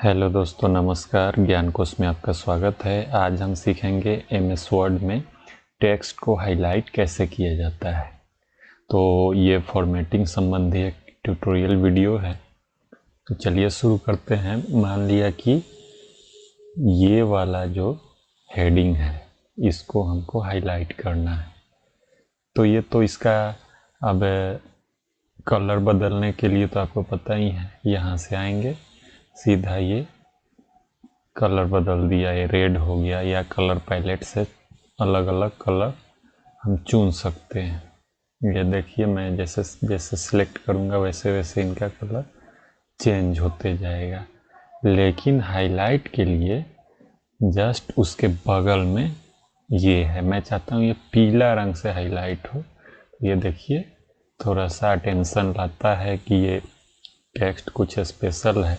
Hello दोस्तों, नमस्कार। ज्ञान कोश में आपका स्वागत है। आज हम सीखेंगे एमएस वर्ड में टेक्स्ट को हाईलाइट कैसे किया जाता है। तो ये फॉर्मेटिंग संबंधी एक ट्यूटोरियल वीडियो है। तो चलिए शुरू करते हैं। मान लिया कि ये वाला जो हेडिंग है इसको हमको हाईलाइट करना है। तो ये तो इसका अब कलर बदलने के लिए तो आपको पता ही है, यहाँ से आएंगे सीधा ये कलर बदल दिया, ये रेड हो गया, या कलर पैलेट से अलग अलग कलर हम चुन सकते हैं। ये देखिए, मैं जैसे जैसे सिलेक्ट करूँगा वैसे वैसे इनका कलर चेंज होते जाएगा। लेकिन हाईलाइट के लिए जस्ट उसके बगल में ये है, मैं चाहता हूँ ये पीला रंग से हाईलाइट हो। ये देखिए थोड़ा सा अटेंशन लाता है कि ये टेक्स्ट कुछ स्पेशल है।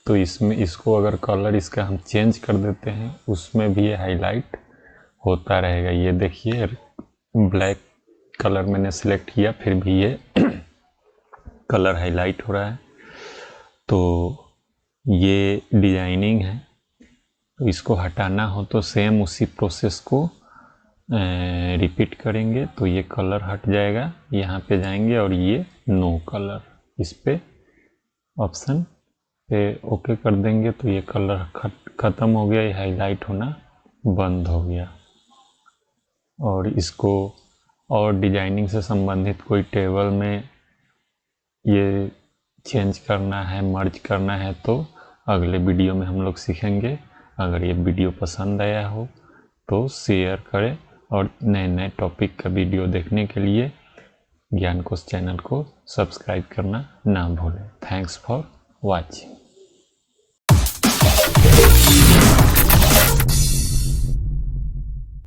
तो इसमें इसको अगर कलर इसका हम चेंज कर देते हैं उसमें भी ये हाईलाइट होता रहेगा। ये देखिए ब्लैक कलर मैंने सिलेक्ट किया फिर भी ये कलर हाईलाइट हो रहा है। तो ये डिजाइनिंग है। तो इसको हटाना हो तो सेम उसी प्रोसेस को रिपीट करेंगे तो ये कलर हट जाएगा। यहाँ पे जाएंगे और ये नो कलर, इस पे ऑप्शन पे ओके कर देंगे तो ये कलर ख़त्म हो गया, ये हाईलाइट होना बंद हो गया। और इसको और डिजाइनिंग से संबंधित कोई टेबल में ये चेंज करना है, मर्ज करना है तो अगले वीडियो में हम लोग सीखेंगे। अगर ये वीडियो पसंद आया हो तो शेयर करें और नए नए टॉपिक का वीडियो देखने के लिए ज्ञान कोश चैनल को सब्सक्राइब करना ना भूलें। Thanks for watching.